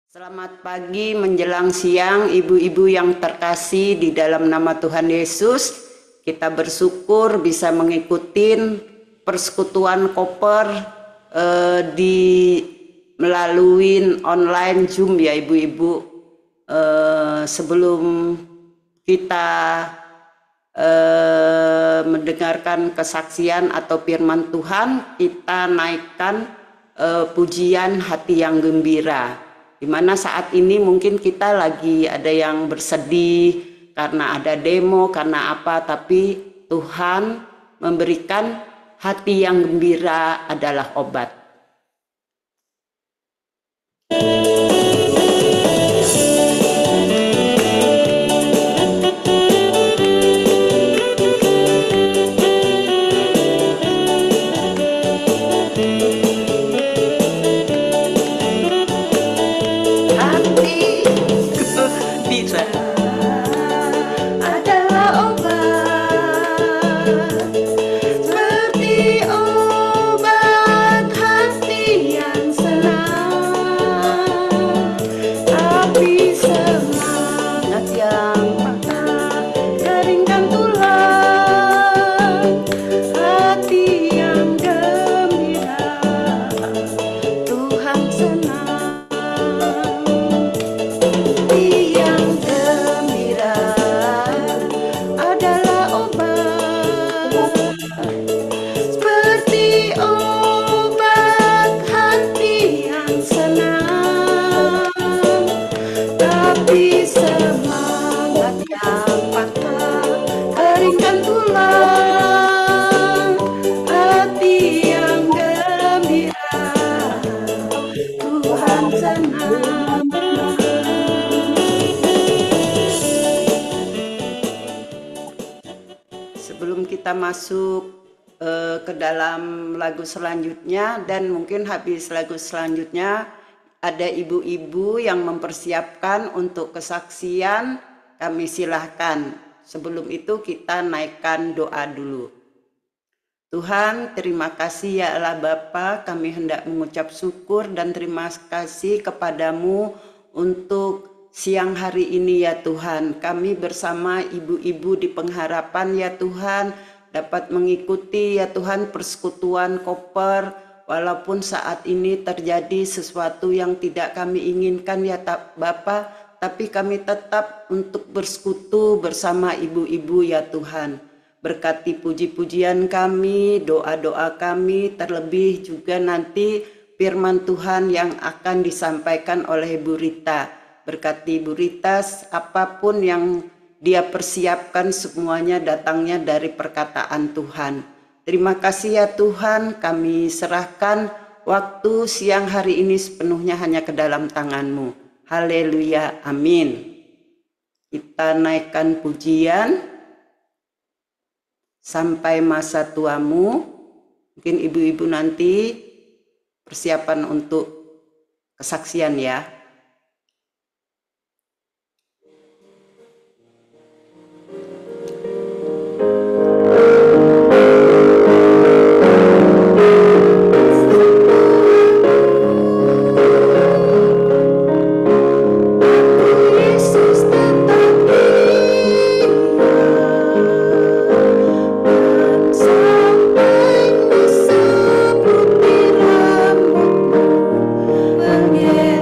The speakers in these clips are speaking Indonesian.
Selamat pagi menjelang siang, ibu-ibu yang terkasih di dalam nama Tuhan Yesus. Kita bersyukur bisa mengikuti persekutuan koper di melalui online Zoom ya ibu-ibu. Sebelum kita mendengarkan kesaksian atau firman Tuhan, kita naikkan pujian hati yang gembira. Dimana saat ini mungkin kita lagi ada yang bersedih karena ada demo, karena apa, tapi Tuhan memberikan hati yang gembira adalah obat. Sebelum kita masuk ke dalam lagu selanjutnya, dan mungkin habis lagu selanjutnya ada ibu-ibu yang mempersiapkan untuk kesaksian, kami silahkan. Sebelum itu kita naikkan doa dulu. Tuhan, terima kasih ya Allah Bapa, kami hendak mengucap syukur dan terima kasih kepadamu untuk siang hari ini ya Tuhan. Kami bersama ibu-ibu di pengharapan ya Tuhan dapat mengikuti ya Tuhan persekutuan koper, walaupun saat ini terjadi sesuatu yang tidak kami inginkan ya Bapa, tapi kami tetap untuk bersekutu bersama ibu-ibu ya Tuhan. Berkati puji-pujian kami, doa-doa kami, terlebih juga nanti firman Tuhan yang akan disampaikan oleh Bu Rita. Berkati Bu Rita, apapun yang dia persiapkan semuanya datangnya dari perkataan Tuhan. Terima kasih ya Tuhan, kami serahkan waktu siang hari ini sepenuhnya hanya ke dalam tangan-Mu. Haleluya, amin. Kita naikkan pujian sampai masa tuamu. Mungkin ibu-ibu nanti persiapan untuk kesaksian ya. Bagian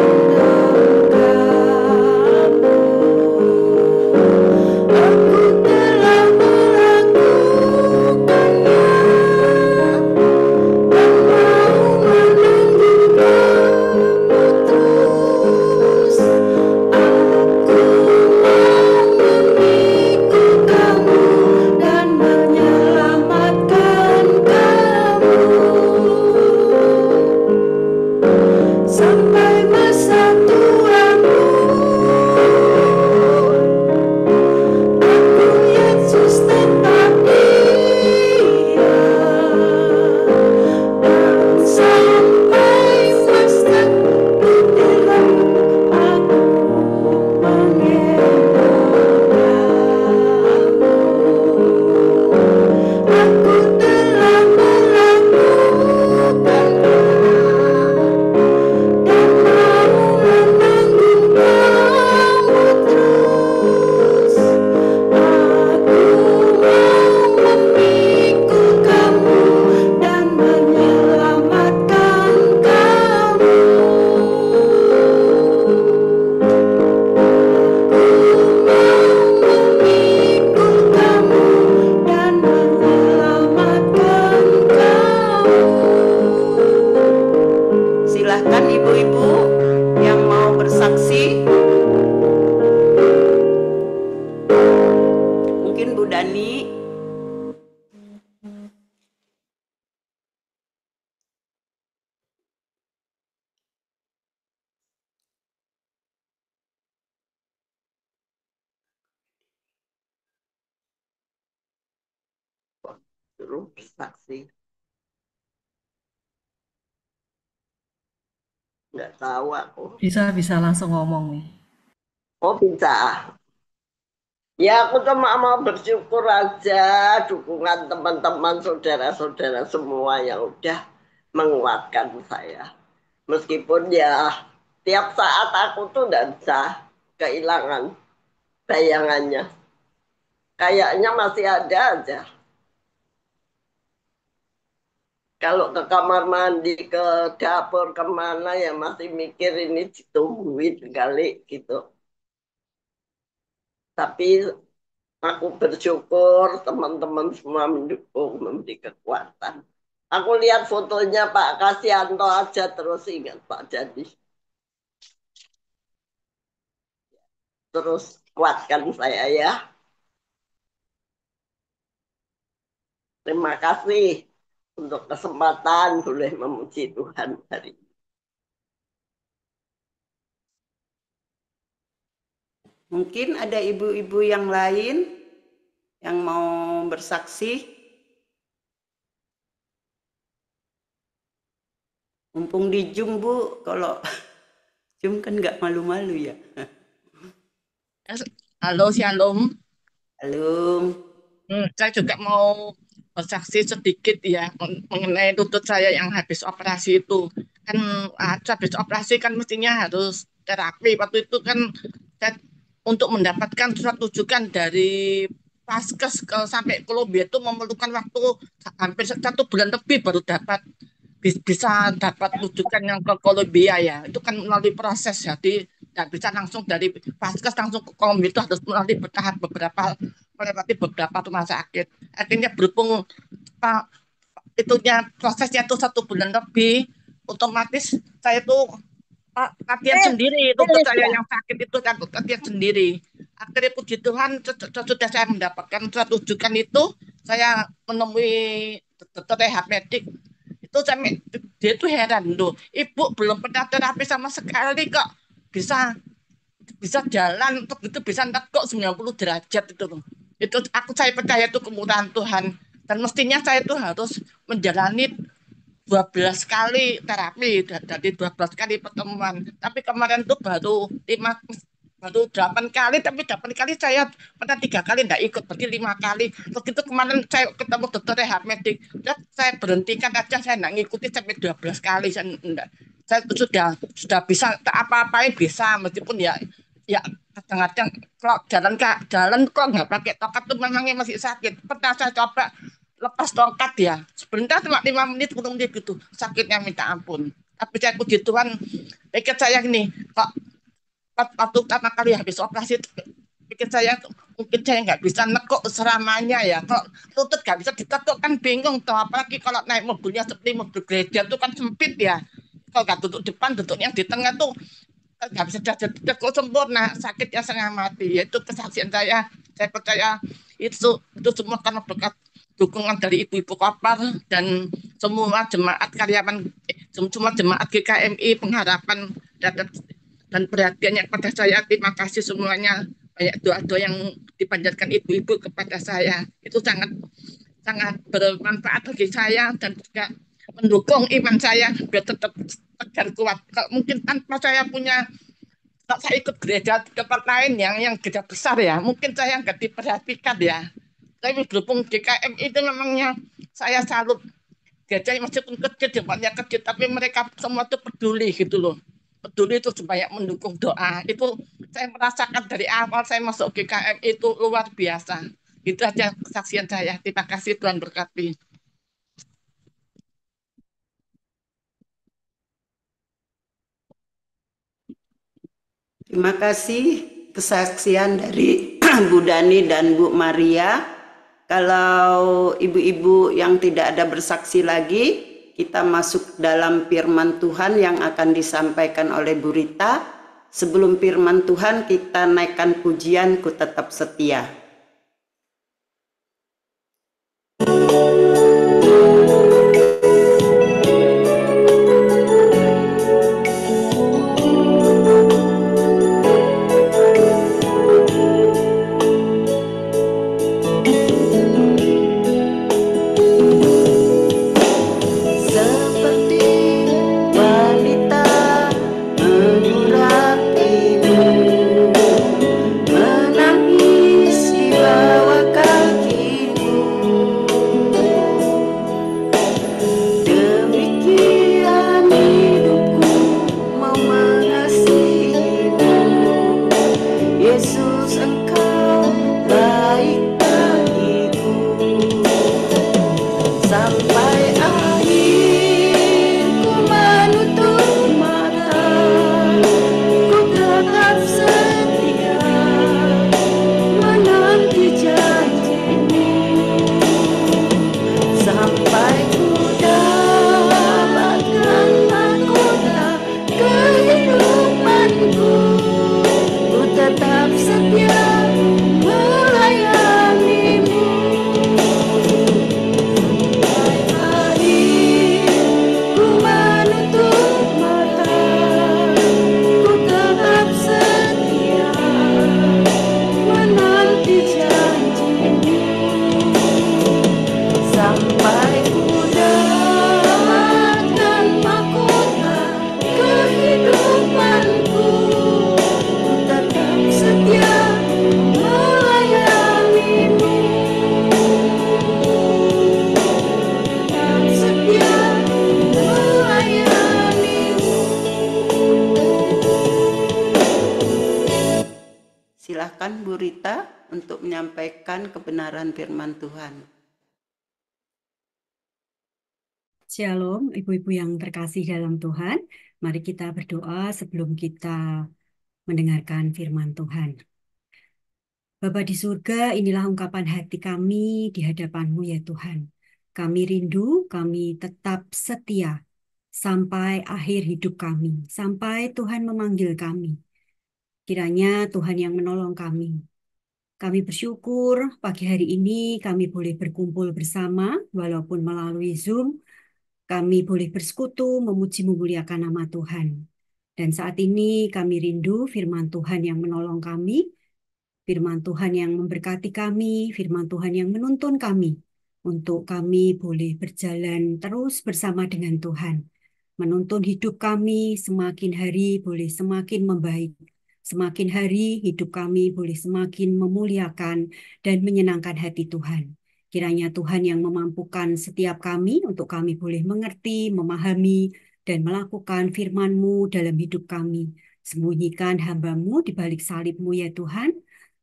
suruh bersaksi. Nggak tahu aku. Bisa langsung ngomong nih. Oh bisa. Ya aku cuma mau bersyukur aja dukungan teman-teman saudara-saudara semua yang udah menguatkan saya. Meskipun ya tiap saat aku tuh nggak bisa kehilangan bayangannya. Kayaknya masih ada aja. Kalau ke kamar mandi, ke dapur, kemana ya masih mikir ini ditungguin kali gitu. Tapi aku bersyukur teman-teman semua mendukung, memberi kekuatan. Aku lihat fotonya Pak Kasianto aja terus ingat Pak Jadi. Terus kuatkan saya ya. Terima kasih untuk kesempatan boleh memuji Tuhan hari ini. Mungkin ada ibu-ibu yang lain yang mau bersaksi. Mumpung di Zoom Bu, kalau Zoom kan nggak malu-malu ya. Halo, Shalom. Halo. Saya juga mau bersaksi sedikit ya mengenai lutut saya yang habis operasi itu. Kan habis operasi kan mestinya harus terapi. Waktu itu kan saya, untuk mendapatkan surat rujukan dari Paskes sampai Kolombia itu memerlukan waktu hampir 1 bulan lebih baru dapat bisa dapat rujukan yang ke Kolombia ya. Itu kan melalui proses jadi nggak bisa langsung dari Paskes langsung ke Kolombia, itu harus melalui bertahap melewati beberapa rumah sakit. Akhirnya berhubung Pak, itunya prosesnya itu 1 bulan lebih, otomatis saya tuh latihan sendiri, lutut saya yang sakit itu kan latihan sendiri. Akhirnya puji Tuhan sudah saya mendapatkan surat rujukan itu, saya menemui dokter rehab medik itu. Dia tuh heran loh, ibu belum pernah terapi sama sekali kok bisa bisa jalan untuk itu, bisa nekuk 90 derajat itu loh. Itu saya percaya itu kemurahan Tuhan, dan mestinya saya itu harus menjalani 12 kali terapi dari 12 kali pertemuan. Tapi kemarin tuh baru 8 kali, tapi 8 kali saya pernah 3 kali enggak ikut, berarti 5 kali. Terus itu kemarin saya ketemu dokter rehab medik, saya berhentikan aja, saya enggak ngikuti sampai 12 kali. Saya sudah bisa apa-apain, bisa meskipun ya kadang-kadang kalau jalan kok nggak pakai tokat tuh memangnya masih sakit. Pernah saya coba lepas tongkat ya sebentar, cuma 5 menit 10 menit gitu, sakitnya minta ampun. Tapi saya puji Tuhan, pikir saya gini, kok waktu pertama kali habis operasi pikir saya mungkin saya nggak bisa nekuk seramanya ya, kalau lutut nggak bisa ditekuk kan bingung tuh, apalagi kalau naik mobilnya seperti mobil gereja tuh kan sempit ya, kalau nggak duduk depan, duduk yang di tengah tuh nggak bisa ditekuk sempurna, sakitnya setengah mati. Yaitu kesaksian saya percaya itu semua karena berkat dukungan dari ibu-ibu Kopar dan semua jemaat karyawan, semua jemaat GKMI Pengharapan, dan perhatiannya kepada saya. Terima kasih semuanya, banyak doa-doa yang dipanjatkan ibu-ibu kepada saya, itu sangat sangat bermanfaat bagi saya dan juga mendukung iman saya biar tetap tegar kuat. Kalau mungkin tanpa saya punya, kalau saya ikut gereja di tempat lain yang gereja besar ya, mungkin saya nggak diperhatikan ya. Tapi berhubung GKM itu memangnya saya salut, gerejanya meskipun kecil, jemaatnya kecil, tapi mereka semua itu peduli gitu loh. Peduli itu supaya mendukung doa. Itu saya merasakan dari awal saya masuk GKM itu luar biasa. Itu aja kesaksian saya. Terima kasih, Tuhan berkati. Terima kasih kesaksian dari Bu Dani dan Bu Maria. Kalau ibu-ibu yang tidak ada bersaksi lagi, kita masuk dalam firman Tuhan yang akan disampaikan oleh Bu Rita. Sebelum firman Tuhan, kita naikkan pujian Ku Tetap Setia. Silakan Bu Rita untuk menyampaikan kebenaran firman Tuhan. Shalom, ibu-ibu yang terkasih dalam Tuhan. Mari kita berdoa sebelum kita mendengarkan firman Tuhan. Bapa di surga, inilah ungkapan hati kami di hadapan-Mu ya Tuhan. Kami rindu, kami tetap setia sampai akhir hidup kami, sampai Tuhan memanggil kami. Kiranya Tuhan yang menolong kami. Kami bersyukur pagi hari ini kami boleh berkumpul bersama, walaupun melalui Zoom, kami boleh bersekutu, memuji memuliakan nama Tuhan. Dan saat ini kami rindu firman Tuhan yang menolong kami, firman Tuhan yang memberkati kami, firman Tuhan yang menuntun kami, untuk kami boleh berjalan terus bersama dengan Tuhan. Menuntun hidup kami semakin hari boleh semakin membaik. Semakin hari hidup kami boleh semakin memuliakan dan menyenangkan hati Tuhan. Kiranya Tuhan yang memampukan setiap kami untuk kami boleh mengerti, memahami, dan melakukan firman-Mu dalam hidup kami. Sembunyikan hamba-Mu di balik salib-Mu ya Tuhan.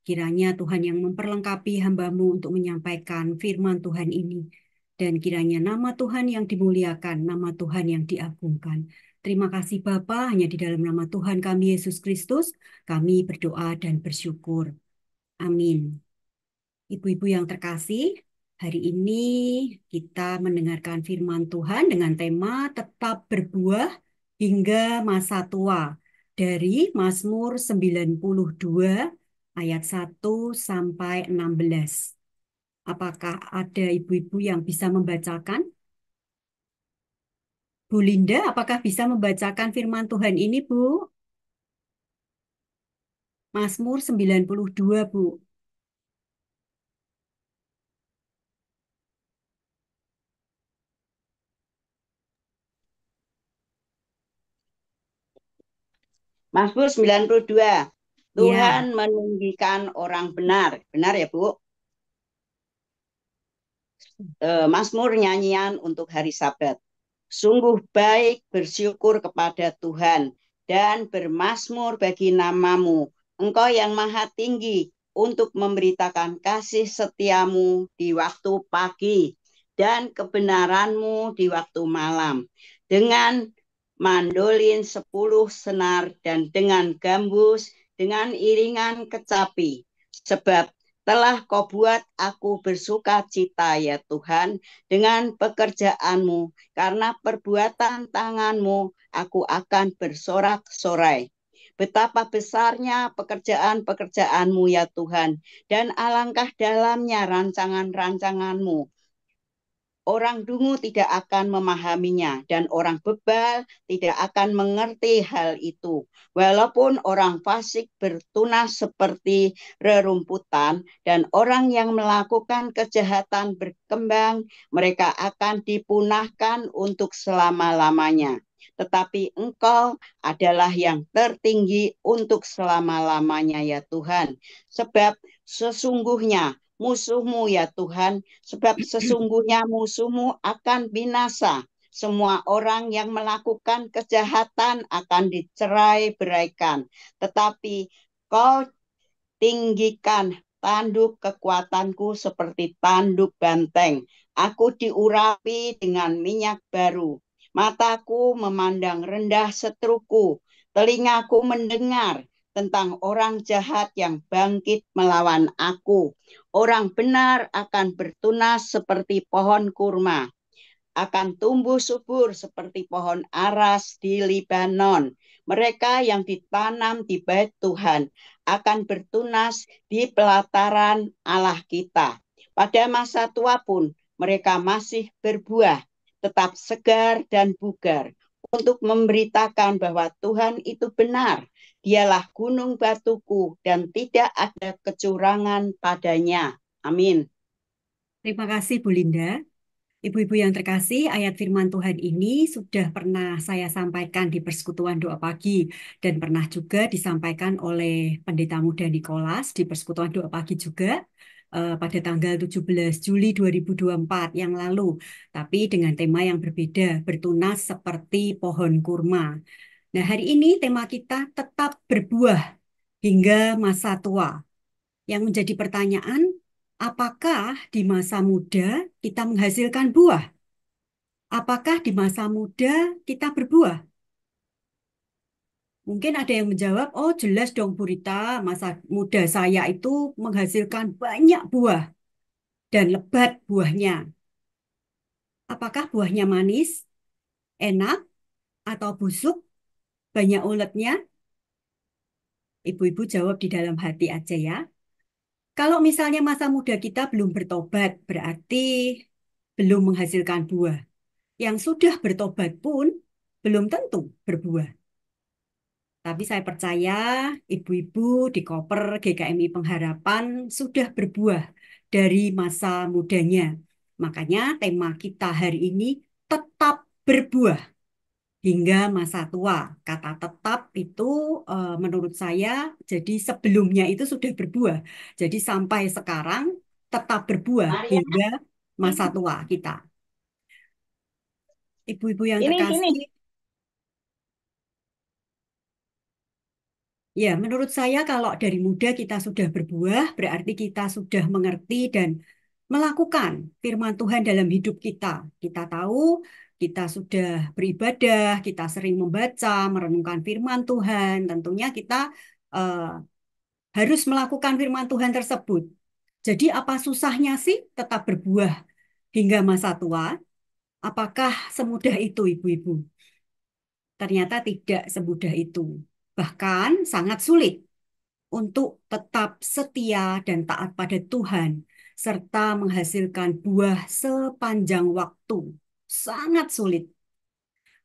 Kiranya Tuhan yang memperlengkapi hamba-Mu untuk menyampaikan firman Tuhan ini. Dan kiranya nama Tuhan yang dimuliakan, nama Tuhan yang diagungkan. Terima kasih Bapa, hanya di dalam nama Tuhan kami Yesus Kristus, kami berdoa dan bersyukur. Amin. Ibu-ibu yang terkasih, hari ini kita mendengarkan firman Tuhan dengan tema tetap berbuah hingga masa tua dari Mazmur 92 ayat 1 sampai 16. Apakah ada ibu-ibu yang bisa membacakan? Bu Linda, apakah bisa membacakan firman Tuhan ini, Bu? Mazmur 92, Bu. Mazmur 92. Ya, Tuhan meninggikan orang benar. Benar ya, Bu? Mazmur nyanyian untuk hari Sabat. Sungguh baik bersyukur kepada Tuhan dan bermazmur bagi nama-Mu. Engkau yang maha tinggi untuk memberitakan kasih setiamu di waktu pagi dan kebenaran-Mu di waktu malam. Dengan mandolin 10 senar dan dengan gambus, dengan iringan kecapi. Sebab telah Kau buat aku bersuka cita ya Tuhan dengan pekerjaanmu, karena perbuatan tanganmu aku akan bersorak-sorai. Betapa besarnya pekerjaan-pekerjaanmu ya Tuhan, dan alangkah dalamnya rancangan-rancanganmu. Orang dungu tidak akan memahaminya, dan orang bebal tidak akan mengerti hal itu. Walaupun orang fasik bertunas seperti rerumputan, dan orang yang melakukan kejahatan berkembang, mereka akan dipunahkan untuk selama-lamanya. Tetapi Engkau adalah yang tertinggi untuk selama-lamanya ya Tuhan. Sebab sesungguhnya musuhmu ya Tuhan, sebab sesungguhnya musuhmu akan binasa. Semua orang yang melakukan kejahatan akan dicerai-beraikan. Tetapi Kau tinggikan tanduk kekuatanku seperti tanduk banteng. Aku diurapi dengan minyak baru. Mataku memandang rendah seteruku. Telingaku mendengar tentang orang jahat yang bangkit melawan aku. Orang benar akan bertunas seperti pohon kurma, akan tumbuh subur seperti pohon aras di Libanon. Mereka yang ditanam di bait Tuhan akan bertunas di pelataran Allah kita. Pada masa tua pun mereka masih berbuah, tetap segar dan bugar, untuk memberitakan bahwa Tuhan itu benar. Dialah gunung batuku dan tidak ada kecurangan padanya. Amin. terima kasih Bu Linda. Ibu-ibu yang terkasih, ayat firman Tuhan ini sudah pernah saya sampaikan di persekutuan doa pagi dan pernah juga disampaikan oleh Pendeta Muda Nikolas di persekutuan doa pagi juga pada tanggal 17 Juli 2024 yang lalu. Tapi dengan tema yang berbeda, bertunas seperti pohon kurma. Nah, hari ini tema kita tetap berbuah hingga masa tua. Yang menjadi pertanyaan, apakah di masa muda kita menghasilkan buah? Apakah di masa muda kita berbuah? Mungkin ada yang menjawab, oh jelas dong Bu Rita, masa muda saya itu menghasilkan banyak buah dan lebat buahnya. Apakah buahnya manis, enak, atau busuk, banyak uletnya? Ibu-ibu jawab di dalam hati aja ya. Kalau misalnya masa muda kita belum bertobat, berarti belum menghasilkan buah. Yang sudah bertobat pun belum tentu berbuah. Tapi saya percaya ibu-ibu di Koper GKMI Pengharapan sudah berbuah dari masa mudanya. Makanya tema kita hari ini tetap berbuah hingga masa tua. Kata tetap itu menurut saya jadi sebelumnya itu sudah berbuah. Jadi sampai sekarang tetap berbuah Maria, hingga masa tua kita. Ibu-ibu yang sini. terkasih, ya, menurut saya kalau dari muda kita sudah berbuah, berarti kita sudah mengerti dan melakukan firman Tuhan dalam hidup kita. Kita tahu, kita sudah beribadah, kita sering membaca, merenungkan firman Tuhan. Tentunya kita eh, harus melakukan firman Tuhan tersebut. Jadi apa susahnya sih tetap berbuah hingga masa tua? Apakah semudah itu, ibu-ibu? Ternyata tidak semudah itu. Bahkan sangat sulit untuk tetap setia dan taat pada Tuhan, serta menghasilkan buah sepanjang waktu. Sangat sulit,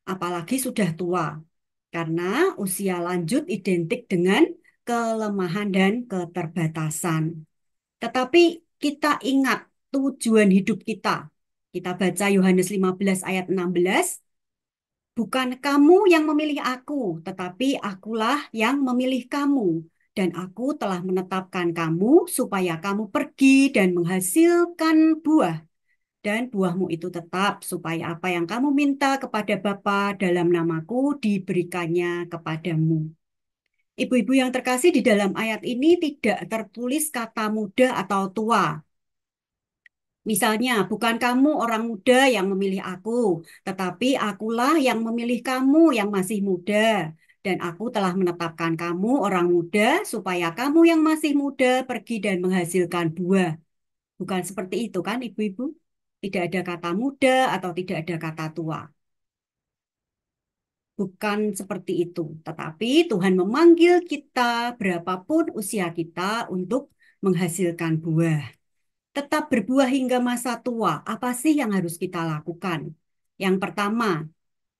apalagi sudah tua, karena usia lanjut identik dengan kelemahan dan keterbatasan. Tetapi kita ingat tujuan hidup kita. Kita baca Yohanes 15 ayat 16, bukan kamu yang memilih aku, tetapi akulah yang memilih kamu. Dan aku telah menetapkan kamu supaya kamu pergi dan menghasilkan buah. Dan buahmu itu tetap, supaya apa yang kamu minta kepada Bapa dalam namaku diberikannya kepadamu. Ibu-ibu yang terkasih, di dalam ayat ini tidak tertulis kata muda atau tua. Misalnya, bukan kamu orang muda yang memilih aku, tetapi akulah yang memilih kamu yang masih muda. Dan aku telah menetapkan kamu orang muda, supaya kamu yang masih muda pergi dan menghasilkan buah. Bukan seperti itu kan, ibu-ibu? Tidak ada kata muda atau tidak ada kata tua. Bukan seperti itu. Tetapi Tuhan memanggil kita berapapun usia kita untuk menghasilkan buah. Tetap berbuah hingga masa tua. Apa sih yang harus kita lakukan? Yang pertama,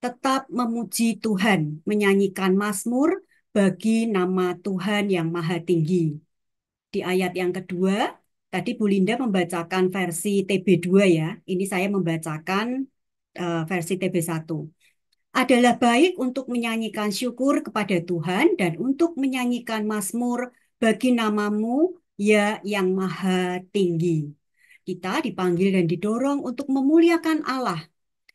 tetap memuji Tuhan, menyanyikan mazmur bagi nama Tuhan yang Maha Tinggi. Di ayat yang kedua, tadi Bu Linda membacakan versi TB2 ya. Ini saya membacakan versi TB1. Adalah baik untuk menyanyikan syukur kepada Tuhan dan untuk menyanyikan mazmur bagi namamu, ya yang Maha Tinggi. Kita dipanggil dan didorong untuk memuliakan Allah.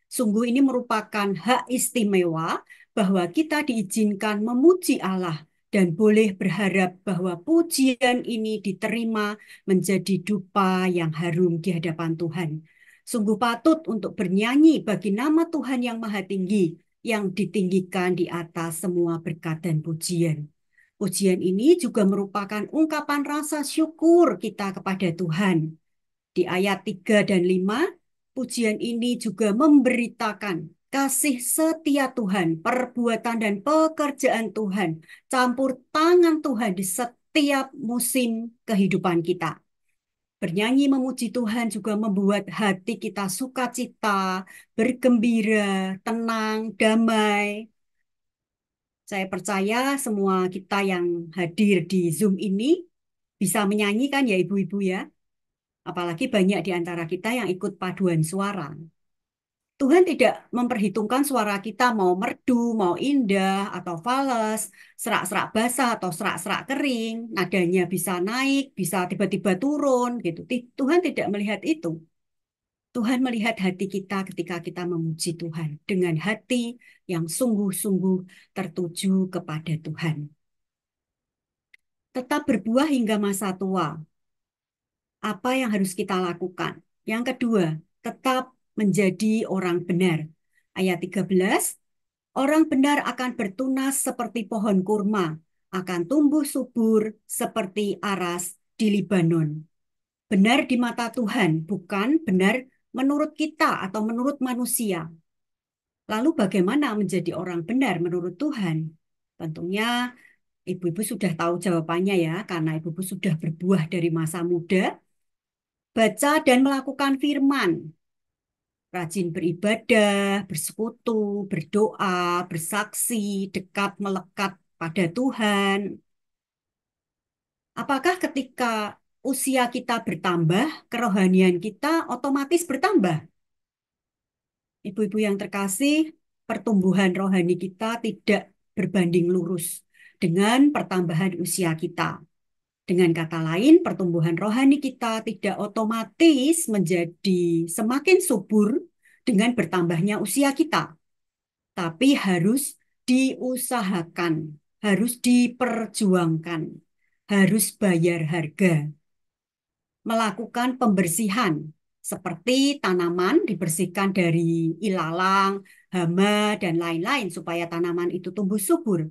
Sungguh ini merupakan hak istimewa bahwa kita diizinkan memuji Allah dan boleh berharap bahwa pujian ini diterima menjadi dupa yang harum di hadapan Tuhan. Sungguh patut untuk bernyanyi bagi nama Tuhan yang Maha Tinggi yang ditinggikan di atas semua berkat dan pujian. Pujian ini juga merupakan ungkapan rasa syukur kita kepada Tuhan. Di ayat 3 dan 5, pujian ini juga memberitakan kasih setia Tuhan, perbuatan dan pekerjaan Tuhan, campur tangan Tuhan di setiap musim kehidupan kita. Bernyanyi memuji Tuhan juga membuat hati kita sukacita, bergembira, tenang, damai. Saya percaya semua kita yang hadir di Zoom ini bisa menyanyikan ya ibu-ibu ya. Apalagi banyak di antara kita yang ikut paduan suara. Tuhan tidak memperhitungkan suara kita mau merdu, mau indah, atau fales, serak-serak basah atau serak-serak kering, nadanya bisa naik, bisa tiba-tiba turun, gitu. Tuhan tidak melihat itu. Tuhan melihat hati kita ketika kita memuji Tuhan dengan hati yang sungguh-sungguh tertuju kepada Tuhan. tetap berbuah hingga masa tua. Apa yang harus kita lakukan? Yang kedua, tetap menjadi orang benar. Ayat 13, orang benar akan bertunas seperti pohon kurma, akan tumbuh subur seperti aras di Libanon. Benar di mata Tuhan, bukan benar menurut kita atau menurut manusia. Lalu bagaimana menjadi orang benar menurut Tuhan? Tentunya ibu-ibu sudah tahu jawabannya ya, karena ibu-ibu sudah berbuah dari masa muda, baca dan melakukan firman, rajin beribadah, bersekutu, berdoa, bersaksi, dekat melekat pada Tuhan. Apakah ketika usia kita bertambah, kerohanian kita otomatis bertambah? Ibu-ibu yang terkasih, pertumbuhan rohani kita tidak berbanding lurus dengan pertambahan usia kita. Dengan kata lain, pertumbuhan rohani kita tidak otomatis menjadi semakin subur dengan bertambahnya usia kita, tapi harus diusahakan, harus diperjuangkan, harus bayar harga, melakukan pembersihan, seperti tanaman dibersihkan dari ilalang, hama, dan lain-lain supaya tanaman itu tumbuh subur.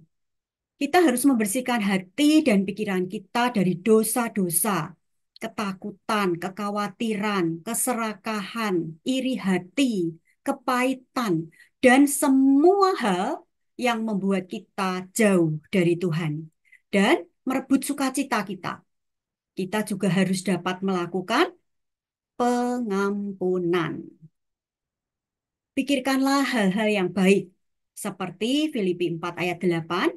Kita harus membersihkan hati dan pikiran kita dari dosa-dosa, ketakutan, kekhawatiran, keserakahan, iri hati, kepahitan, dan semua hal yang membuat kita jauh dari Tuhan dan merebut sukacita kita. Kita juga harus dapat melakukan pengampunan. Pikirkanlah hal-hal yang baik, seperti Filipi 4 ayat 8.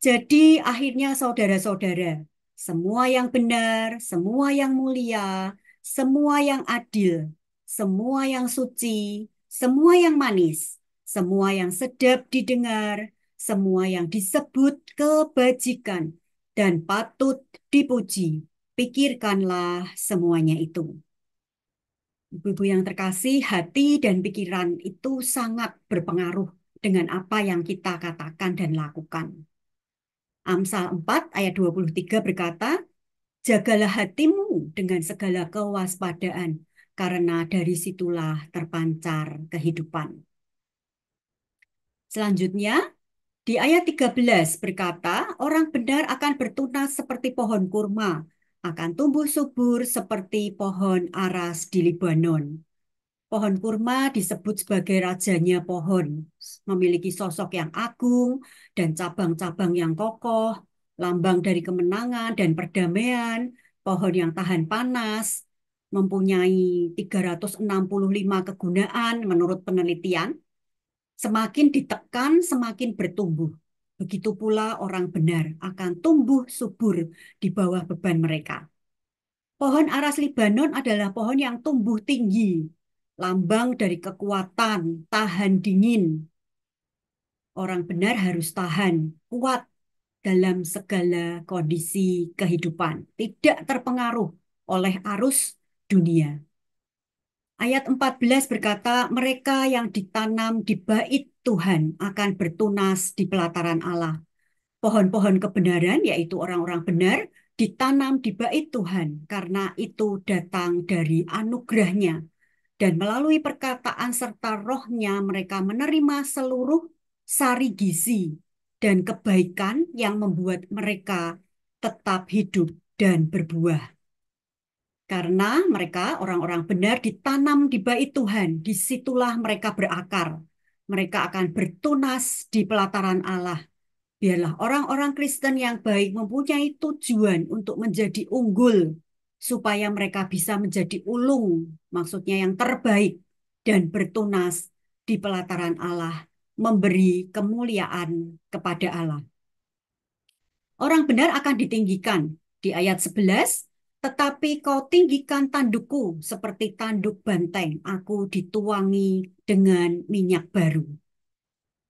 Jadi akhirnya saudara-saudara, semua yang benar, semua yang mulia, semua yang adil, semua yang suci, semua yang manis, semua yang sedap didengar, semua yang disebut kebajikan dan patut dipuji, pikirkanlah semuanya itu. Ibu-ibu yang terkasih, hati dan pikiran itu sangat berpengaruh dengan apa yang kita katakan dan lakukan. Amsal 4 ayat 23 berkata, jagalah hatimu dengan segala kewaspadaan, karena dari situlah terpancar kehidupan. Selanjutnya, di ayat 13 berkata, orang benar akan bertunas seperti pohon kurma, akan tumbuh subur seperti pohon aras di Libanon. Pohon kurma disebut sebagai rajanya pohon, memiliki sosok yang agung dan cabang-cabang yang kokoh, lambang dari kemenangan dan perdamaian, pohon yang tahan panas, mempunyai 365 kegunaan menurut penelitian, semakin ditekan semakin bertumbuh. Begitu pula orang benar akan tumbuh subur di bawah beban mereka. Pohon aras Libanon adalah pohon yang tumbuh tinggi, lambang dari kekuatan, tahan dingin. Orang benar harus tahan, kuat dalam segala kondisi kehidupan, tidak terpengaruh oleh arus dunia. Ayat 14 berkata, mereka yang ditanam di bait Tuhan akan bertunas di pelataran Allah. Pohon-pohon kebenaran, yaitu orang-orang benar, ditanam di bait Tuhan karena itu datang dari anugerahnya. Dan melalui perkataan serta rohnya mereka menerima seluruh sari gizi dan kebaikan yang membuat mereka tetap hidup dan berbuah. Karena mereka, orang-orang benar, ditanam di bait Tuhan, disitulah mereka berakar. Mereka akan bertunas di pelataran Allah. Biarlah orang-orang Kristen yang baik mempunyai tujuan untuk menjadi unggul, supaya mereka bisa menjadi ulung, maksudnya yang terbaik, dan bertunas di pelataran Allah, memberi kemuliaan kepada Allah. Orang benar akan ditinggikan. Di ayat 11, tetapi kau tinggikan tandukku seperti tanduk banteng, aku dituangi dengan minyak baru.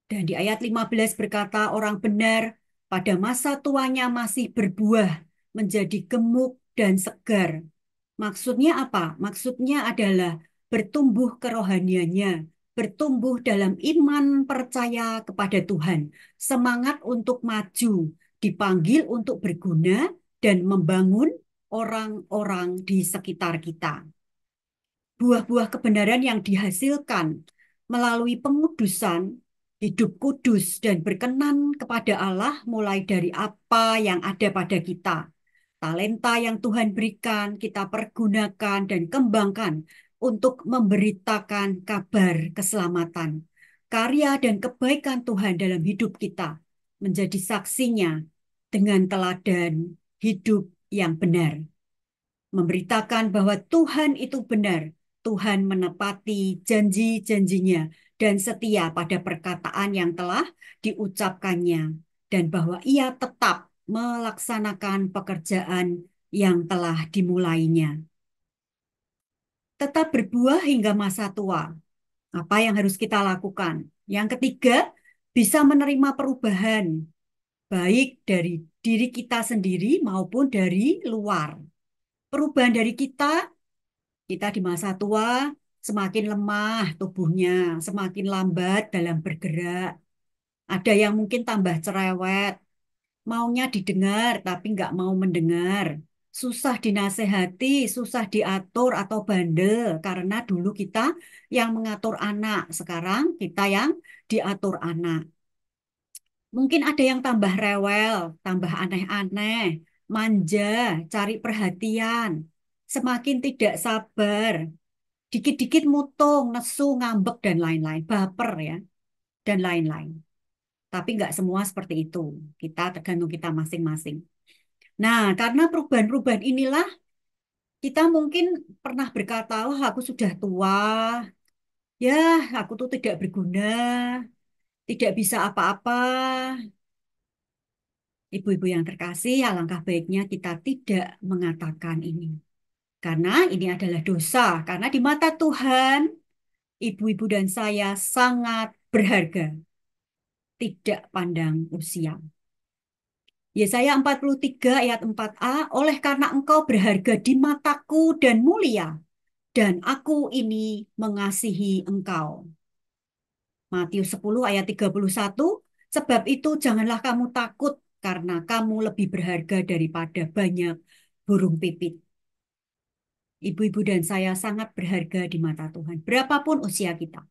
Dan di ayat 15 berkata, orang benar pada masa tuanya masih berbuah, menjadi gemuk dan segar. Maksudnya apa? Maksudnya adalah bertumbuh kerohaniannya, bertumbuh dalam iman percaya kepada Tuhan, semangat untuk maju, dipanggil untuk berguna, dan membangun orang-orang di sekitar kita. Buah-buah kebenaran yang dihasilkan melalui pengudusan, hidup kudus dan berkenan kepada Allah mulai dari apa yang ada pada kita. Talenta yang Tuhan berikan, kita pergunakan dan kembangkan untuk memberitakan kabar keselamatan. Karya dan kebaikan Tuhan dalam hidup kita menjadi saksinya dengan teladan hidup yang benar. Memberitakan bahwa Tuhan itu benar. Tuhan menepati janji-janjinya dan setia pada perkataan yang telah diucapkannya. Dan bahwa ia tetap melaksanakan pekerjaan yang telah dimulainya. Tetap berbuah hingga masa tua. Apa yang harus kita lakukan? Yang ketiga, bisa menerima perubahan, baik dari diri kita sendiri maupun dari luar. Perubahan dari kita di masa tua semakin lemah tubuhnya, semakin lambat dalam bergerak. Ada yang mungkin tambah cerewet, maunya didengar tapi nggak mau mendengar. Susah dinasehati, susah diatur atau bandel karena dulu kita yang mengatur anak, sekarang kita yang diatur anak. Mungkin ada yang tambah rewel, tambah aneh-aneh, manja, cari perhatian, semakin tidak sabar, dikit-dikit mutung, nesu, ngambek, dan lain-lain, baper ya, dan lain-lain. Tapi nggak semua seperti itu. Kita tergantung kita masing-masing. Nah, karena perubahan-perubahan inilah kita mungkin pernah berkata, wah aku sudah tua, ya aku tuh tidak berguna, tidak bisa apa-apa. Ibu-ibu yang terkasih, alangkah baiknya kita tidak mengatakan ini. Karena ini adalah dosa. Karena di mata Tuhan, ibu-ibu dan saya sangat berharga. Tidak pandang usia. Yesaya 43 ayat 4a, oleh karena engkau berharga di mataku dan mulia, dan aku ini mengasihi engkau. Matius 10 ayat 31, sebab itu janganlah kamu takut, karena kamu lebih berharga daripada banyak burung pipit. Ibu-ibu dan saya sangat berharga di mata Tuhan, berapapun usia kita.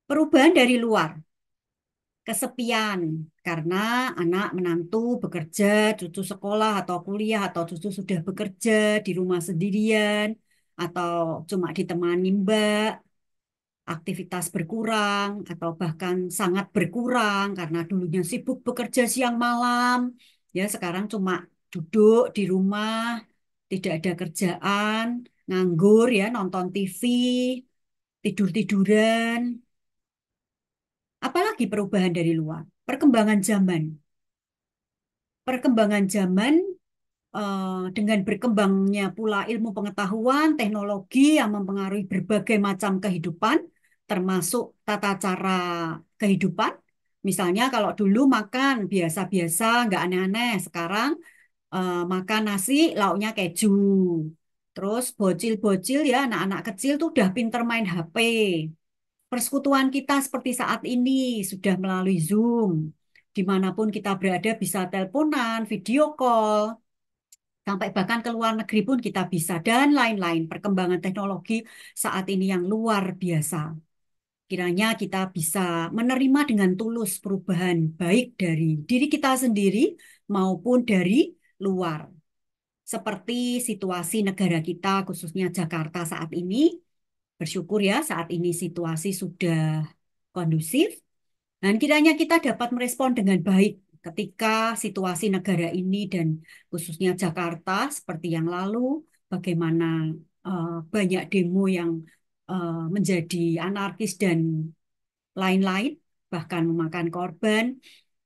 Perubahan dari luar, kesepian, karena anak menantu bekerja, cucu sekolah atau kuliah, atau cucu sudah bekerja di rumah sendirian, atau cuma ditemani mbak, aktivitas berkurang, atau bahkan sangat berkurang, karena dulunya sibuk bekerja siang malam, ya sekarang cuma duduk di rumah, tidak ada kerjaan, nganggur ya, nonton TV, tidur-tiduran. Apalagi perubahan dari luar, perkembangan zaman. Perkembangan zaman dengan berkembangnya pula ilmu pengetahuan, teknologi yang mempengaruhi berbagai macam kehidupan, termasuk tata cara kehidupan. Misalnya kalau dulu makan biasa-biasa, nggak aneh-aneh. Sekarang makan nasi, lauknya keju. Terus bocil-bocil ya, anak-anak kecil tuh udah pinter main HP. Persekutuan kita seperti saat ini sudah melalui Zoom. Dimanapun kita berada bisa teleponan, video call, sampai bahkan ke luar negeri pun kita bisa, dan lain-lain. Perkembangan teknologi saat ini yang luar biasa. Kiranya kita bisa menerima dengan tulus perubahan baik dari diri kita sendiri maupun dari luar. Seperti situasi negara kita, khususnya Jakarta saat ini, bersyukur ya saat ini situasi sudah kondusif. Dan kiranya kita dapat merespon dengan baik ketika situasi negara ini dan khususnya Jakarta seperti yang lalu, bagaimana banyak demo yang menjadi anarkis dan lain-lain, bahkan memakan korban.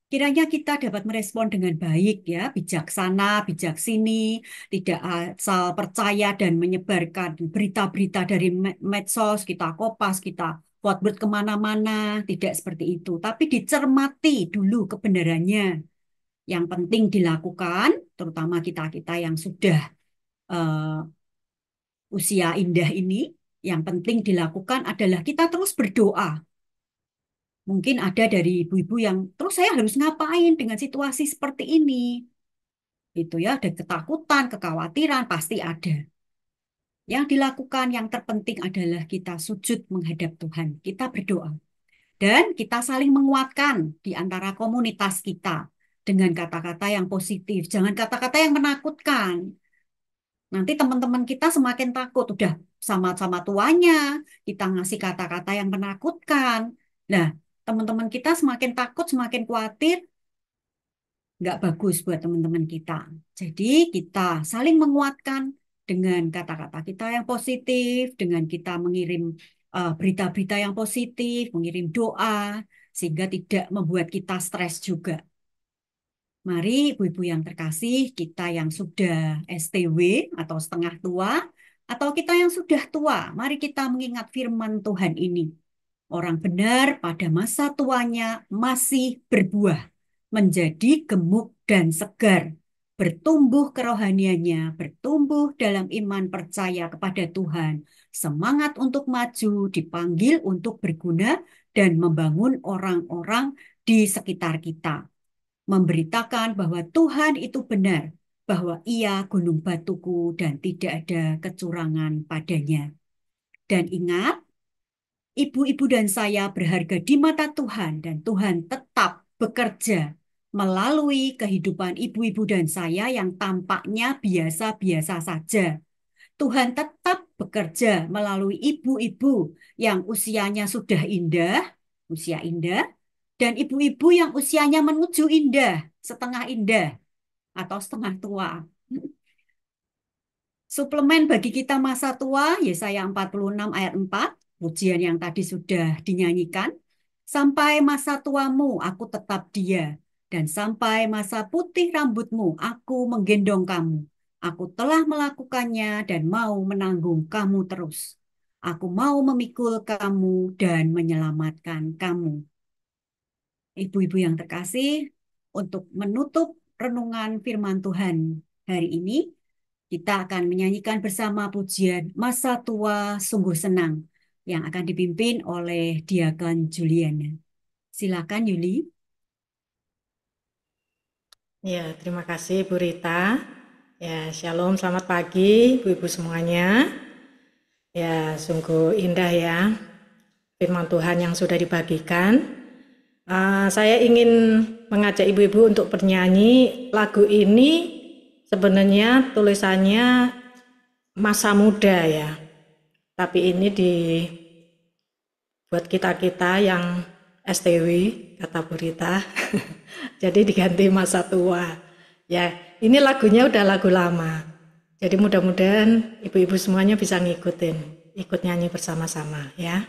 Kiranya kita dapat merespon dengan baik ya, bijaksana, bijaksini, tidak asal percaya dan menyebarkan berita-berita dari medsos, kita kopas, kita forward kemana-mana, tidak seperti itu. Tapi dicermati dulu kebenarannya. Yang penting dilakukan, terutama kita-kita yang sudah eh, usia indah ini, yang penting dilakukan adalah kita terus berdoa. Mungkin ada dari ibu-ibu yang, terus saya harus ngapain dengan situasi seperti ini? Itu ya, ada ketakutan, kekhawatiran, pasti ada. Yang dilakukan yang terpenting adalah kita sujud menghadap Tuhan. Kita berdoa. Dan kita saling menguatkan di antara komunitas kita dengan kata-kata yang positif. Jangan kata-kata yang menakutkan. Nanti teman-teman kita semakin takut. Udah sama-sama tuanya, kita ngasih kata-kata yang menakutkan. Nah, teman-teman kita semakin takut, semakin khawatir, nggak bagus buat teman-teman kita. Jadi kita saling menguatkan dengan kata-kata kita yang positif, dengan kita mengirim berita-berita yang positif, mengirim doa, sehingga tidak membuat kita stres juga. Mari ibu-ibu yang terkasih, kita yang sudah STW atau setengah tua, atau kita yang sudah tua, mari kita mengingat firman Tuhan ini. Orang benar pada masa tuanya masih berbuah, menjadi gemuk dan segar, bertumbuh kerohaniannya, bertumbuh dalam iman percaya kepada Tuhan, semangat untuk maju, dipanggil untuk berguna, dan membangun orang-orang di sekitar kita. Memberitakan bahwa Tuhan itu benar, bahwa Ia gunung batuku dan tidak ada kecurangan padanya. Dan ingat, ibu-ibu dan saya berharga di mata Tuhan dan Tuhan tetap bekerja melalui kehidupan ibu-ibu dan saya yang tampaknya biasa-biasa saja. Tuhan tetap bekerja melalui ibu-ibu yang usianya sudah indah, usia indah, dan ibu-ibu yang usianya menuju indah, setengah indah, atau setengah tua. Suplemen bagi kita masa tua, Yesaya 46 ayat 4, pujian yang tadi sudah dinyanyikan. Sampai masa tuamu, aku tetap dia. Dan sampai masa putih rambutmu, aku menggendong kamu. Aku telah melakukannya dan mau menanggung kamu terus. Aku mau memikul kamu dan menyelamatkan kamu. Ibu-ibu yang terkasih, untuk menutup renungan firman Tuhan hari ini, kita akan menyanyikan bersama pujian Masa Tua Sungguh Senang yang akan dipimpin oleh Diakon Juliana. Silakan Yuli. Ya, terima kasih Bu Rita. Ya, shalom, selamat pagi ibu-ibu semuanya. Ya, sungguh indah ya firman Tuhan yang sudah dibagikan. Saya ingin mengajak ibu-ibu untuk bernyanyi lagu ini. Sebenarnya tulisannya masa muda ya, tapi ini buat kita-kita yang STW, kata Bu Rita, jadi diganti masa tua. Ya, ini lagunya udah lagu lama, jadi mudah-mudahan ibu-ibu semuanya bisa ikut nyanyi bersama-sama ya.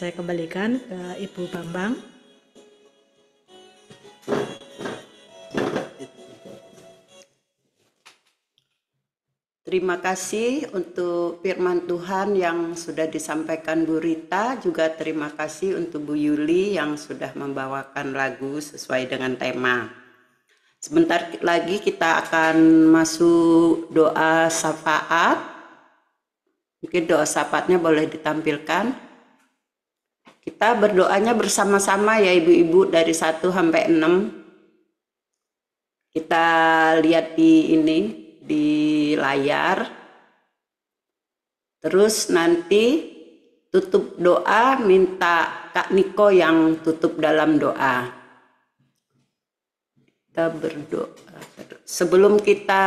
saya kembalikan ke Ibu Bambang. Terima kasih untuk firman Tuhan yang sudah disampaikan Bu Rita, juga terima kasih untuk Bu Yuli yang sudah membawakan lagu sesuai dengan tema. Sebentar lagi kita akan masuk doa syafaat. Mungkin doa syafaatnya boleh ditampilkan. Kita berdoanya bersama-sama ya ibu-ibu dari 1 sampai 6. Kita lihat di layar. Terus nanti tutup doa, minta Kak Niko yang tutup dalam doa. Kita berdoa. Sebelum kita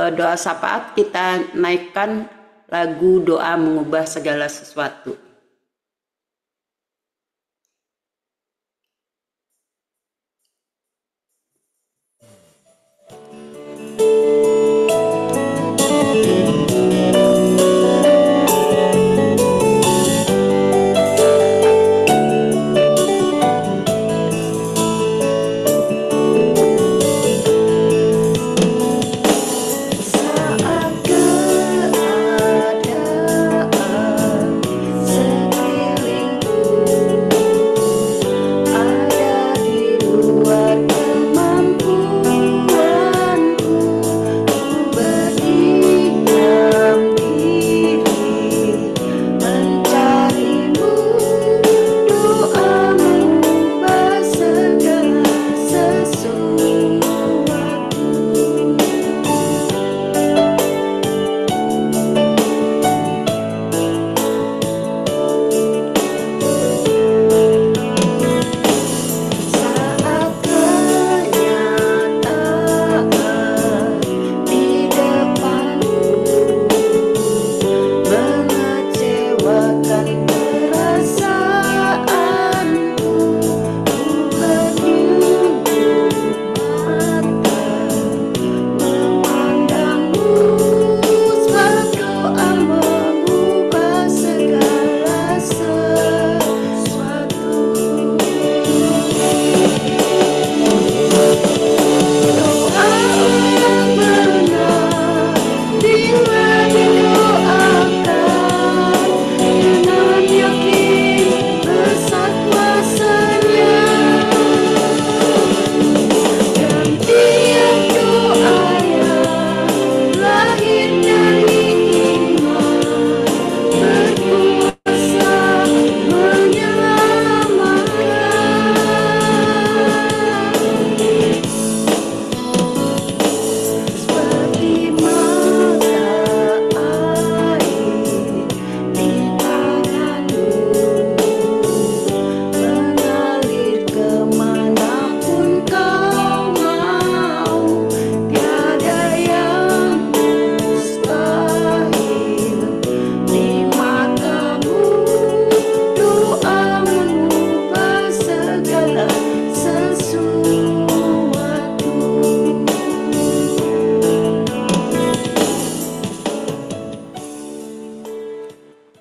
doa syafaat, kita naikkan lagu doa mengubah segala sesuatu.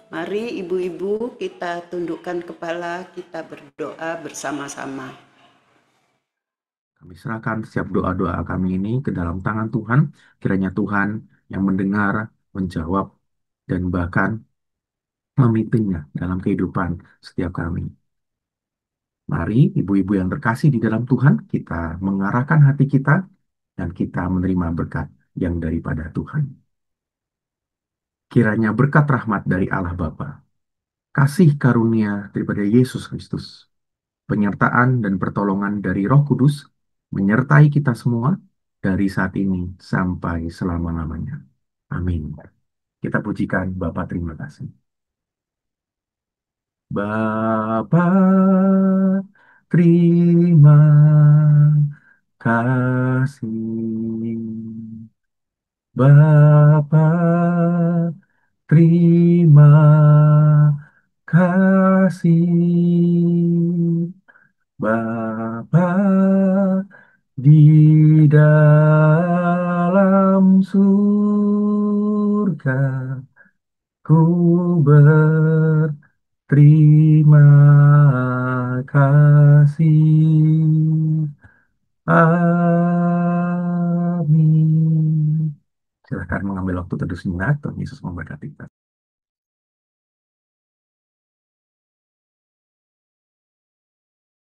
Mari ibu-ibu kita tundukkan kepala, kita berdoa bersama-sama. Kami serahkan setiap doa-doa kami ini ke dalam tangan Tuhan. Kiranya Tuhan yang mendengar, menjawab, dan bahkan memimpinnya dalam kehidupan setiap kami. Mari ibu-ibu yang terkasih di dalam Tuhan, kita mengarahkan hati kita dan kita menerima berkat yang daripada Tuhan. Kiranya berkat rahmat dari Allah Bapa, kasih karunia daripada Yesus Kristus, penyertaan dan pertolongan dari Roh Kudus menyertai kita semua dari saat ini sampai selama-lamanya. Amin. Kita pujikan Bapa, terima kasih. Bapa, terima kasih. Bapa, terima kasih. Bapa di dalam surga, ku Terima kasih. Amin. Silakan mengambil waktu teduh sejenak. Tuhan Yesus memberkati kita.